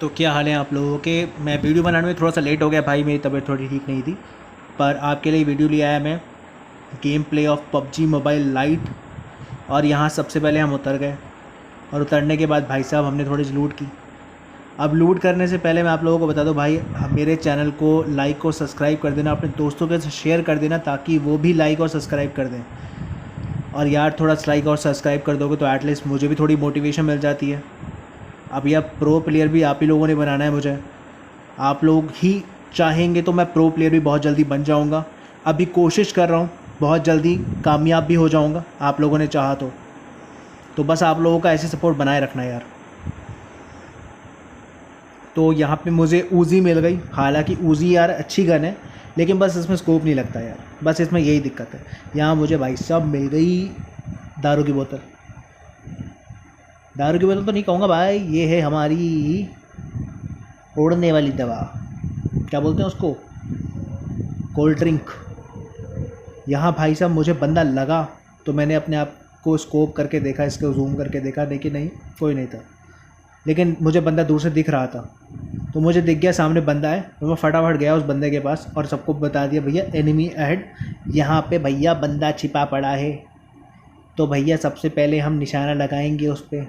तो क्या हाल है आप लोगों के। मैं वीडियो बनाने में थोड़ा सा लेट हो गया भाई, मेरी तबीयत थोड़ी ठीक नहीं थी। पर आपके लिए वीडियो ले आया मैं, game play of PUBG mobile light. और यहाँ सबसे पहले हम उतर गए, और उतरने के बाद भाई साहब हमने थोड़ी सी लूट की। अब लूट करने से पहले मैं आप लोगों को बता दूं भाई, मेरे चैनल को लाइक और सब्सक्राइब कर देना, अपने दोस्तों के साथ शेयर कर देना ताकि वो भी लाइक और सब्सक्राइब कर दें। और यार थोड़ा लाइक और सब्सक्राइब कर दोगे तो एटलीस्ट मुझे भी थोड़ी मोटिवेशन मिल जाती है। अब यह प्रो प्लेयर भी आप ही लोगों ने बनाना है मुझे। आप लोग ही चाहेंगे तो मैं प्रो प्लेयर भी बहुत जल्दी बन जाऊंगा। अभी कोशिश कर रहा हूँ, बहुत जल्दी कामयाब भी हो जाऊंगा आप लोगों ने चाहा तो बस आप लोगों का ऐसे सपोर्ट बनाए रखना यार। तो यहाँ पे मुझे ऊज़ी मिल गई, हालांकि ऊज़ी यार अच्छी गन है, लेकिन बस इसमें स्कोप नहीं लगता यार, बस इसमें यही दिक्कत है। यहाँ मुझे भाई साहब मिल गई दारू की बोतल। दारू की बोतल तो नहीं कहूँगा भाई, ये है हमारी उड़ने वाली दवा, क्या बोलते हैं उसको, कोल्ड ड्रिंक। यहाँ भाई साहब मुझे बंदा लगा तो मैंने अपने आप को स्कोप करके देखा, इसको जूम करके देखा, लेकिन नहीं, कोई नहीं था। लेकिन मुझे बंदा दूर से दिख रहा था, तो मुझे दिख गया सामने बंदा है, तो मैं फटाफट गया उस बंदे के पास और सबको बता दिया भैया एनिमी अहेड, यहाँ पे भैया बंदा छिपा पड़ा है। तो भैया सबसे पहले हम निशाना लगाएंगे उस पर,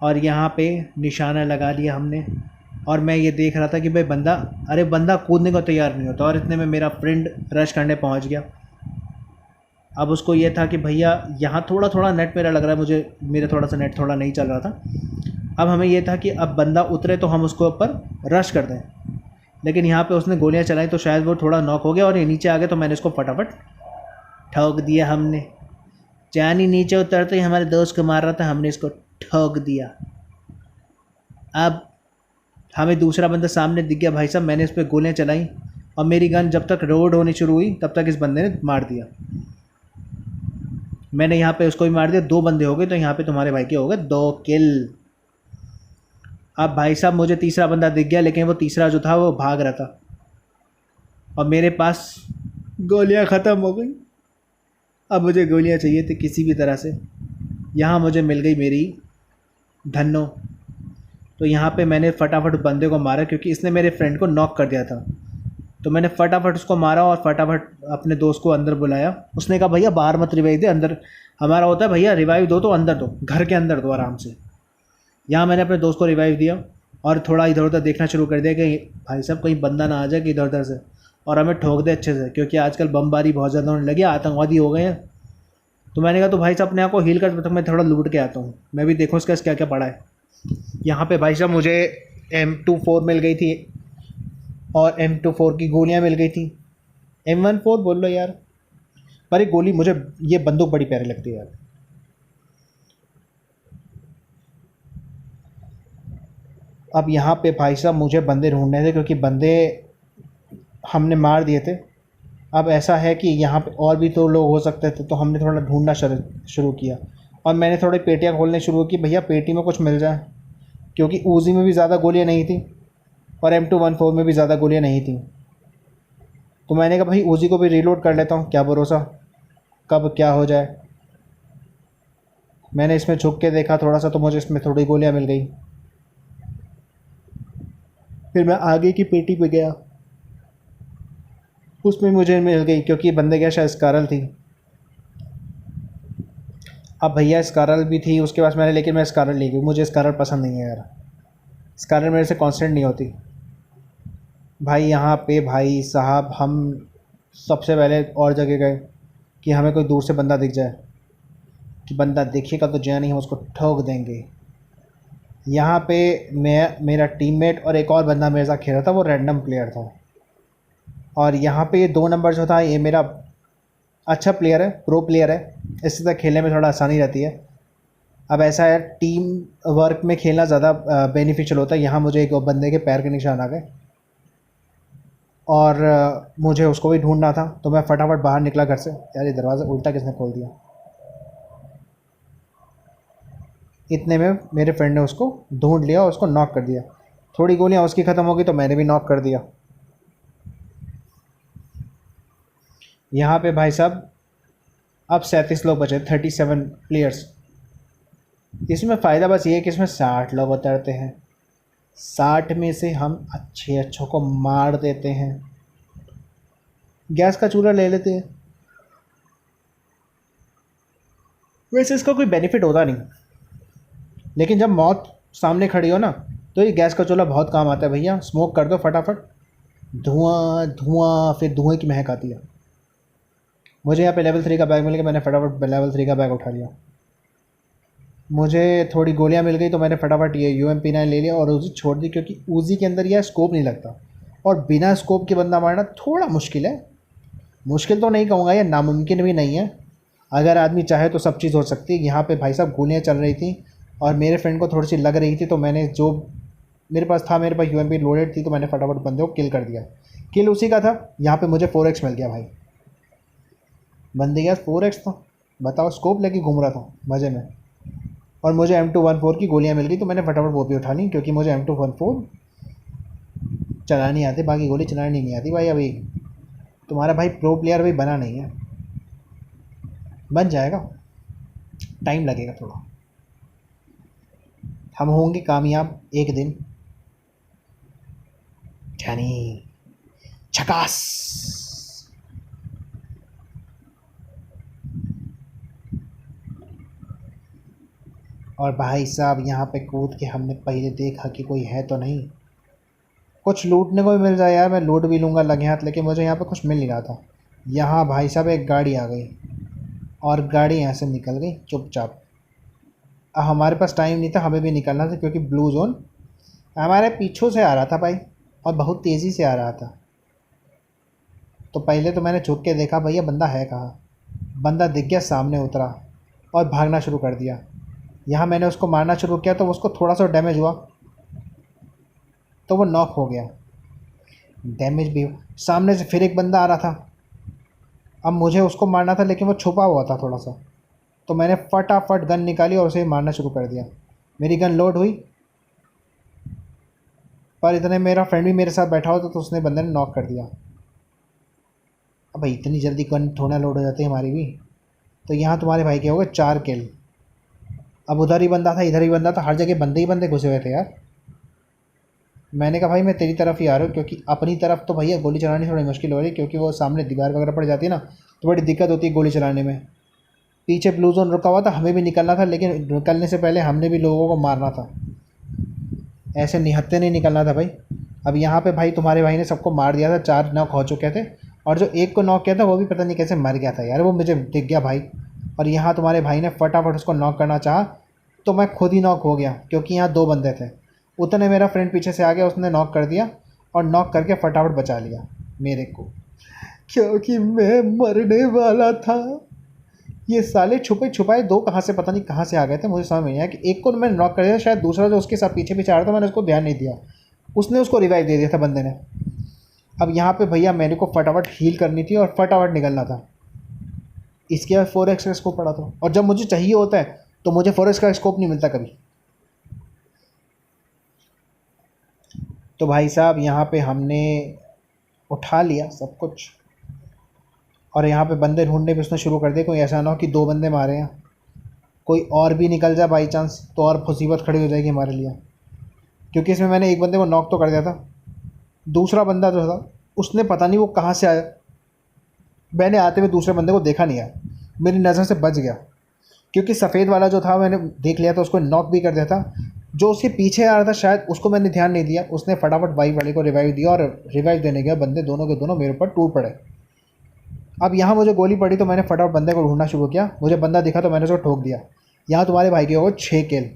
और यहाँ पे निशाना लगा लिया हमने। और मैं ये देख रहा था कि भाई बंदा, अरे बंदा कूदने को तैयार नहीं होता, और इतने में मेरा फ्रेंड रश करने पहुँच गया। अब उसको ये था कि भैया यहाँ थोड़ा थोड़ा नेट मेरा लग रहा है मुझे, मेरा थोड़ा सा नेट थोड़ा नहीं चल रहा था। अब हमें ये था कि अब बंदा उतरे तो हम उसको ऊपर रश कर दें, लेकिन यहाँ पे उसने गोलियाँ चलाई तो शायद वो थोड़ा नॉक हो गया और ये नीचे आ गया, तो मैंने इसको फटाफट ठोक दिया। हमने जानी नीचे उतरते ही हमारे दोस्त को मार रहा था, हमने इसको ठोक दिया। अब हमें दूसरा बंदा सामने दिख गया भाई साहब, मैंने इस पर गोलियाँ चलाई और मेरी गन जब तक रोड होनी शुरू हुई तब तक इस बंदे ने मार दिया। मैंने यहाँ पे उसको भी मार दिया, 2 बंदे हो गए, तो यहाँ पे तुम्हारे भाई के हो गए 2 किल। अब भाई साहब मुझे तीसरा बंदा दिख गया, लेकिन वो तीसरा जो था वो भाग रहा था और मेरे पास गोलियाँ ख़त्म हो गई। अब मुझे गोलियाँ चाहिए थी किसी भी तरह से। यहाँ मुझे मिल गई मेरी धन्नो। तो यहाँ पे मैंने फटाफट बंदे को मारा, क्योंकि इसने मेरे फ्रेंड को नॉक कर दिया था, तो मैंने फटाफट उसको मारा और फटाफट अपने दोस्त को अंदर बुलाया। उसने कहा भैया बाहर मत रिवाइव दे, अंदर हमारा होता है भैया, रिवाइव दो तो अंदर दो, घर के अंदर दो आराम से। यहाँ मैंने अपने दोस्त को रिवाइव दिया और थोड़ा इधर उधर देखना शुरू कर दिया कि भाई साहब कहीं बंदा ना आ जाए कि इधर उधर से और हमें ठोक दे अच्छे से, क्योंकि आजकल बमबारी बहुत ज़्यादा होने लगी, आतंकवादी हो गए हैं। तो मैंने कहा तो भाई साहब अपने आप को हील कर, तब मैं थोड़ा लूट के आता हूँ, मैं भी देखूँ इसका क्या क्या पड़ा है। यहाँ पे भाई साहब मुझे M24 मिल गई थी और M24 की गोलियाँ मिल गई थी। M14 बोल लो यार, पर ये गोली मुझे, ये बंदूक बड़ी प्यारी लगती है यार। अब यहाँ पे भाई साहब मुझे बंदे ढूंढने थे, क्योंकि बंदे हमने मार दिए थे। अब ऐसा है कि यहाँ पे और भी तो लोग हो सकते थे, तो हमने थोड़ा ढूंढना शुरू किया और मैंने थोड़ी पेटियाँ खोलने शुरू की, भैया पेटी में कुछ मिल जाए, क्योंकि ऊजी में भी ज़्यादा गोलियाँ नहीं थी और M214 में भी ज़्यादा गोलियाँ नहीं थी। तो मैंने कहा भाई ऊजी को भी रीलोड कर लेता हूँ, क्या भरोसा कब क्या हो जाए। मैंने इसमें झुक के देखा थोड़ा सा, तो मुझे इसमें थोड़ी गोलियाँ मिल गई। फिर मैं आगे की पेटी पे गया, उसमें मुझे मिल गई, क्योंकि बंदे क्या शायद स्कारल थी। अब भैया स्कारल भी थी उसके पास मैंने, लेकिन मैं स्कारल ले गई, मुझे स्कारल पसंद नहीं है यार, स्कारल मेरे से कांस्टेंट नहीं होती। भाई यहाँ पे भाई साहब हम सबसे पहले और जगह गए कि हमें कोई दूर से बंदा दिख जाए, कि बंदा दिखेगा तो जो नहीं हम उसको ठोक देंगे। यहाँ पे मैं, मेरा टीममेट और एक और बंदा मेरे साथ खेल रहा था, वो रैंडम प्लेयर था। और यहाँ पे ये 2 नंबर जो था, ये मेरा अच्छा प्लेयर है, प्रो प्लेयर है, इससे तक खेलने में थोड़ा आसानी रहती है। अब ऐसा है टीम वर्क में खेलना ज़्यादा बेनिफिशियल होता है। यहाँ मुझे एक बंदे के पैर के निशान आ गए और मुझे उसको भी ढूंढना था, तो मैं फटाफट बाहर निकला घर से। यार ये दरवाज़ा उल्टा किसने खोल दिया। इतने में मेरे फ्रेंड ने उसको ढूंढ लिया और उसको नॉक कर दिया। थोड़ी गोलियाँ उसकी ख़त्म हो गई तो मैंने भी नॉक कर दिया। यहाँ पे भाई साहब अब 37 लोग बचे, 37 प्लेयर्स। इसमें फ़ायदा बस ये है कि इसमें 60 लोग उतरते हैं, 60 में से हम अच्छे अच्छों को मार देते हैं। गैस का चूल्हा ले लेते हैं। वैसे इसका कोई बेनिफिट होता नहीं, लेकिन जब मौत सामने खड़ी हो ना तो ये गैस का चूल्हा बहुत काम आता है भैया। स्मोक कर दो फटाफट, धुआं धुआं, फिर धुएं की महक आती है। मुझे यहाँ पे लेवल 3 का बैग मिल गया, मैंने फटाफट लेवल 3 का बैग उठा लिया। मुझे थोड़ी गोलियाँ मिल गई तो मैंने फटाफट ये UMP9 ले लिया और उसी छोड़ दी, क्योंकि उजी के अंदर यह स्कोप नहीं लगता और बिना स्कोप के बंदा मारना थोड़ा मुश्किल है। मुश्किल तो नहीं कहूँगा, ये नामुमकिन भी नहीं है। अगर आदमी चाहे तो सब चीज़ हो सकती है। यहाँ पे भाई साहब गोलियाँ चल रही थी और मेरे फ्रेंड को थोड़ी सी लग रही थी, तो मैंने जो मेरे पास UMP लोडेड थी, तो मैंने फटाफट बंदे को किल कर दिया। किल उसी का था। यहाँ पे मुझे 4x मिल गया भाई। बंदे गया 4x था, बताओ, स्कोप लेके घूम रहा था मज़े में। और मुझे M214 की गोलियाँ मिल गई, तो मैंने फटाफट वो भी उठा ली, क्योंकि मुझे M214 चलानी आती, बाकी गोली चलानी नहीं आती भाई। अभी तुम्हारा भाई प्रो प्लेयर भी बना नहीं है, बन जाएगा, टाइम लगेगा थोड़ा। हम होंगे कामयाब एक दिन। जानी झकास। और भाई साहब यहाँ पे कूद के हमने पहले देखा कि कोई है तो नहीं, कुछ लूटने को भी मिल जाए यार, मैं लूट भी लूँगा लगे हाथ, लेकिन मुझे यहाँ पे कुछ मिल नहीं रहा था। यहाँ भाई साहब एक गाड़ी आ गई और गाड़ी यहाँ से निकल गई चुपचाप। अब हमारे पास टाइम नहीं था, हमें भी निकलना था, क्योंकि ब्लू जोन हमारे पीछों से आ रहा था भाई, और बहुत तेज़ी से आ रहा था। तो पहले तो मैंने झुक के देखा भैया बंदा है कहाँ। बंदा दिख गया, सामने उतरा और भागना शुरू कर दिया। यहाँ मैंने उसको मारना शुरू किया तो उसको थोड़ा सा डैमेज हुआ, तो वो नॉक हो गया। डैमेज भी सामने से फिर एक बंदा आ रहा था। अब मुझे उसको मारना था, लेकिन वो छुपा हुआ था थोड़ा सा, तो मैंने फटाफट गन निकाली और उसे मारना शुरू कर दिया। मेरी गन लोड हुई, पर इतने मेरा फ्रेंड भी मेरे साथ बैठा होता तो उसने बंदे ने नॉक कर दिया। अब भाई इतनी जल्दी गन थोड़ा लोड हो जाती है हमारी भी। तो यहाँ तुम्हारे भाई के हो गए 4 किल। अब उधर ही बंदा था, इधर ही बंदा था, हर जगह बंदे ही बंदे घुसे हुए थे यार। मैंने कहा भाई मैं तेरी तरफ ही आ रहा हूँ, क्योंकि अपनी तरफ तो भैया गोली चलानी थोड़ी मुश्किल हो रही है, क्योंकि वो सामने दीवार वगैरह पड़ जाती है ना, तो बड़ी दिक्कत होती है गोली चलाने में। पीछे ब्लू जोन रुका हुआ था, हमें भी निकलना था, लेकिन निकलने से पहले हमने भी लोगों को मारना था। ऐसे निहत्थे नहीं निकलना था भाई। अब यहाँ पे भाई तुम्हारे भाई ने सबको मार दिया था, 4 नॉक हो चुके थे, और जो एक को नॉक किया था वो भी पता नहीं कैसे मर गया था यार, वो मुझे दिख गया भाई। और यहाँ तुम्हारे भाई ने फटाफट उसको नॉक करना चाहा, तो मैं खुद ही नॉक हो गया, क्योंकि यहाँ 2 बंदे थे। उतने मेरा फ्रेंड पीछे से आ गया, उसने नॉक कर दिया और नॉक करके फटाफट बचा लिया मेरे को, क्योंकि मैं मरने वाला था। ये साले छुपे छुपाए 2 कहाँ से पता नहीं कहाँ से आ गए थे, मुझे समझ में नहीं आया। कि एक को मैंने नॉक कर दिया, शायद दूसरा जो उसके साथ पीछे पीछे आ रहा था मैंने उसको ध्यान नहीं दिया, उसने उसको रिवाइव दे दिया था बंदे ने। अब यहाँ पे भैया मेरे को फटाफट हील करनी थी और फटाफट निकलना था। इसके बाद 4x का स्कोप पड़ा था, और जब मुझे चाहिए होता है तो मुझे 4x का स्कोप नहीं मिलता कभी। तो भाई साहब यहाँ पे हमने उठा लिया सब कुछ, और यहाँ पे बंदे ढूंढने भी उसने शुरू कर दिए। कोई ऐसा ना हो कि 2 बंदे मारे हैं, कोई और भी निकल जाए बाई चांस, तो और मुसीबत खड़ी हो जाएगी हमारे लिए। क्योंकि इसमें मैंने एक बंदे को नॉक तो कर दिया था, दूसरा बंदा जो था उसने पता नहीं वो कहाँ से आया, मैंने आते हुए दूसरे बंदे को देखा नहीं है, मेरी नज़र से बच गया। क्योंकि सफ़ेद वाला जो था मैंने देख लिया था, उसको नॉक भी कर दिया था। जो उसके पीछे आ रहा था शायद उसको मैंने ध्यान नहीं दिया, उसने फटाफट वाई वाले को रिवाइव दिया, और रिवाइव देने गया बंदे दोनों के दोनों मेरे ऊपर टूट पड़े। अब यहाँ मुझे गोली पड़ी तो मैंने फटाफट बंदे को ढूंढना शुरू किया, मुझे बंदा दिखा तो मैंने उसको ठोक दिया। यहाँ तुम्हारे भाई के हो 6 किल।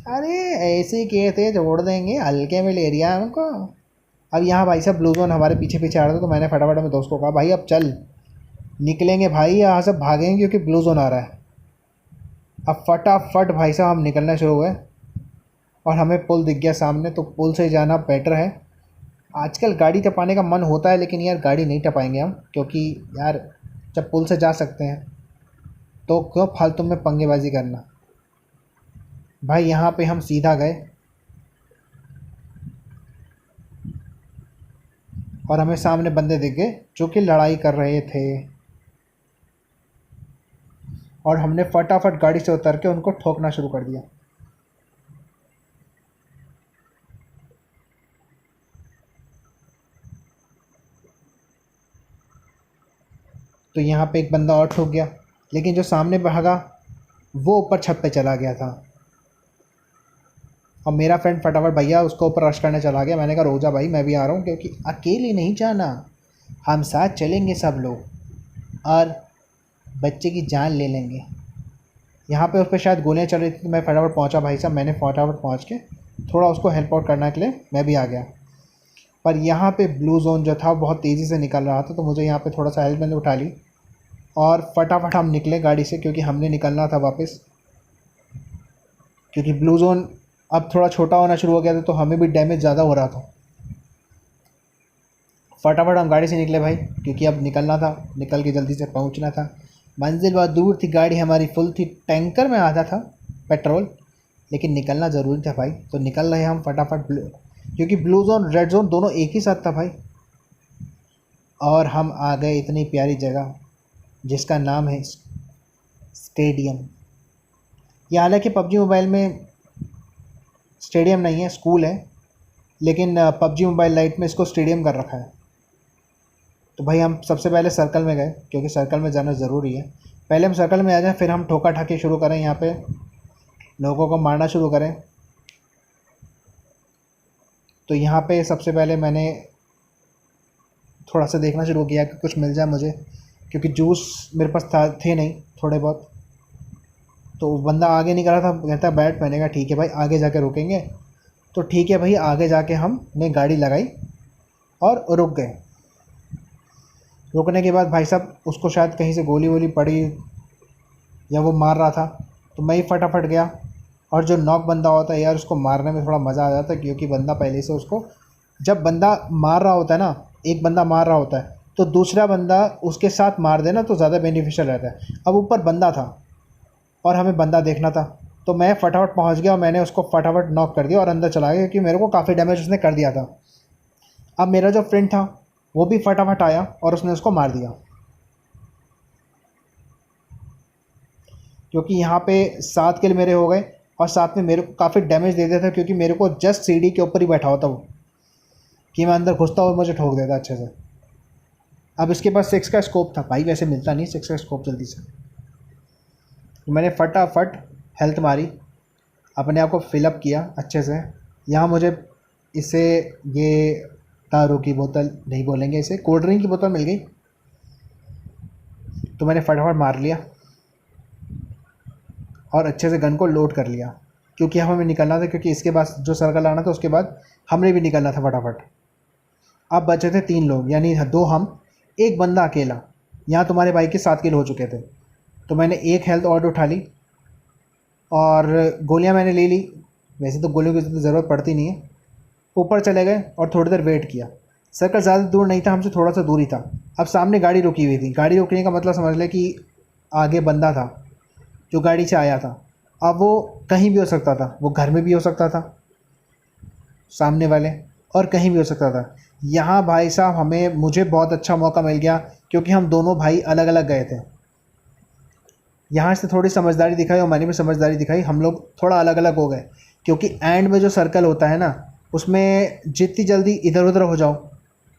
अरे ऐसे किए थे, जोड़ देंगे, हल्के में ले लिया हमको। अब यहाँ भाई साहब ब्लू जोन हमारे पीछे पीछे आ रहा था, तो मैंने फटाफट अपने दोस्त को कहा भाई अब चल निकलेंगे भाई, यहाँ से भागेंगे क्योंकि ब्लू जोन आ रहा है। अब फटाफट भाई साहब हम निकलना शुरू हुए, और हमें पुल दिख गया सामने, तो पुल से जाना बेटर है। आजकल गाड़ी टपाने का मन होता है, लेकिन यार गाड़ी नहीं टपाएंगे हम, क्योंकि यार जब पुल से जा सकते हैं तो क्यों फालतू में पंगेबाजी करना। भाई यहाँ पे हम सीधा गए, और हमें सामने बंदे दिख गए जो कि लड़ाई कर रहे थे, और हमने फटाफट गाड़ी से उतर के उनको ठोकना शुरू कर दिया। तो यहाँ पे एक बंदा और ठोक गया, लेकिन जो सामने भागा वो ऊपर छत पे चला गया था और मेरा फ्रेंड फटाफट भैया उसको ऊपर रश करने चला गया। मैंने कहा रुक जा भाई, मैं भी आ रहा हूँ, क्योंकि अकेले नहीं जाना, हम साथ चलेंगे सब लोग और बच्चे की जान ले लेंगे। यहाँ पे उस पर शायद गोलियाँ चल रही थी, तो मैं फटाफट पहुँचा भाई साहब। मैंने फटाफट पहुँच के थोड़ा उसको हेल्प आउट करने के लिए मैं भी आ गया। पर यहाँ पे ब्लू जोन जो था बहुत तेज़ी से निकल रहा था, तो मुझे यहाँ पे थोड़ा सा हेल्प मैंने उठा ली और फटाफट हम निकले गाड़ी से, क्योंकि हमने निकलना था वापस। क्योंकि ब्लू जोन अब थोड़ा छोटा होना शुरू हो गया था, तो हमें भी डैमेज ज़्यादा हो रहा था। फटाफट हम गाड़ी से निकले भाई, क्योंकि अब निकलना था, निकल के जल्दी से पहुंचना था। मंजिल बहुत दूर थी, गाड़ी हमारी फुल थी, टैंकर में आता था पेट्रोल, लेकिन निकलना ज़रूरी था भाई। तो निकल रहे हम फटाफट, क्योंकि ब्लू जोन रेड जोन दोनों एक ही साथ था भाई। और हम आ गए इतनी प्यारी जगह जिसका नाम है स्टेडियम। ये हालांकि पबजी मोबाइल में स्टेडियम नहीं है, स्कूल है, लेकिन पबजी मोबाइल लाइट में इसको स्टेडियम कर रखा है। तो भाई हम सबसे पहले सर्कल में गए, क्योंकि सर्कल में जाना ज़रूरी है। पहले हम सर्कल में आ जाएं, फिर हम ठोका ठाकी शुरू करें, यहाँ पे लोगों को मारना शुरू करें। तो यहाँ पे सबसे पहले मैंने थोड़ा सा देखना शुरू किया कि कुछ मिल जाए मुझे, क्योंकि जूस मेरे पास थे नहीं थोड़े बहुत। तो बंदा आगे निकल रहा था, कहता बैठ, मैंने कहा ठीक है भाई आगे जाके रुकेंगे। तो ठीक है भाई, आगे जाके हमने गाड़ी लगाई और रुक गए। रुकने के बाद भाई साहब उसको शायद कहीं से गोली वोली पड़ी या वो मार रहा था, तो मैं ही फटाफट गया। और जो नॉक बंदा होता है यार, उसको मारने में थोड़ा मज़ा आ जाता है, क्योंकि बंदा पहले से उसको, जब बंदा मार रहा होता है ना, एक बंदा मार रहा होता है, तो दूसरा बंदा उसके साथ मार देना तो ज़्यादा बेनिफिशियल रहता है। अब ऊपर बंदा था और हमें बंदा देखना था, तो मैं फटाफट पहुंच गया और मैंने उसको फटाफट नॉक कर दिया और अंदर चला गया, क्योंकि मेरे को काफ़ी डैमेज उसने कर दिया था। अब मेरा जो फ्रेंड था वो भी फटाफट आया और उसने उसको मार दिया, क्योंकि यहाँ पे 7 किल मेरे हो गए और साथ में मेरे को काफ़ी डैमेज दे दिया था, क्योंकि मेरे को जस्ट सीढ़ी के ऊपर ही बैठा हुआ था वो, कि मैं अंदर घुसता हुआ मुझे ठोक देता अच्छे से। अब इसके पास 6 का स्कोप था भाई, वैसे मिलता नहीं 6 का स्कोप जल्दी से। तो मैंने फटाफट हेल्थ मारी, अपने आप को फिलअप किया अच्छे से। यहाँ मुझे इसे ये दारू की बोतल नहीं बोलेंगे, इसे कोल्ड ड्रिंक की बोतल मिल गई, तो मैंने फटाफट मार लिया और अच्छे से गन को लोड कर लिया, क्योंकि हमें निकलना था, क्योंकि इसके बाद जो सर्कल आना था उसके बाद हमने भी निकलना था फटाफट। अब बचे थे 3 लोग, यानी 2 हम, एक बंदा अकेला। यहाँ तुम्हारे भाई के 7 किल हो चुके थे, तो मैंने एक हेल्थ और उठा ली और गोलियाँ मैंने ले ली। वैसे तो गोलियों की ज़रूरत पड़ती नहीं है। ऊपर चले गए और थोड़ी देर वेट किया। सर्कल ज़्यादा दूर नहीं था, हमसे थोड़ा सा दूर ही था। अब सामने गाड़ी रुकी हुई थी, गाड़ी रुकने का मतलब समझ ले कि आगे बंदा था जो गाड़ी से आया था। अब वो कहीं भी हो सकता था, वो घर में भी हो सकता था सामने वाले, और कहीं भी हो सकता था। यहाँ भाई साहब मुझे बहुत अच्छा मौका मिल गया, क्योंकि हम दोनों भाई अलग अलग गए थे। यहाँ से थोड़ी समझदारी दिखाई और मैंने भी समझदारी दिखाई, हम लोग थोड़ा अलग अलग हो गए, क्योंकि एंड में जो सर्कल होता है ना, उसमें जितनी जल्दी इधर उधर हो जाओ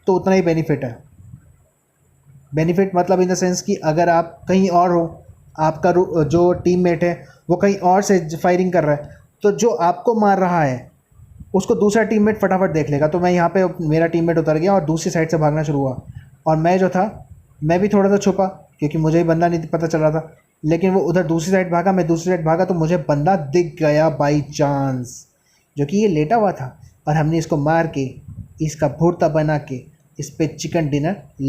तो उतना ही बेनिफिट है। बेनिफिट मतलब इन द सेंस कि अगर आप कहीं और हो, आपका जो टीममेट है वो कहीं और से फायरिंग कर रहा है, तो जो आपको मार रहा है उसको दूसरा टीममेट फटाफट देख लेगा। तो मैं यहाँ पे, मेरा टीममेट उतर गया और दूसरी साइड से भागना शुरू हुआ, और मैं जो था मैं भी थोड़ा सा छुपा, क्योंकि मुझे ही बंदा नहीं पता चल रहा था। लेकिन वो उधर दूसरी साइड भागा, मैं दूसरी साइड भागा, तो मुझे बंदा दिख गया बाई चांस, जो कि ये लेटा हुआ था, और हमने इसको मार के, इसका भुर्ता बना के इस पे चिकन डिनर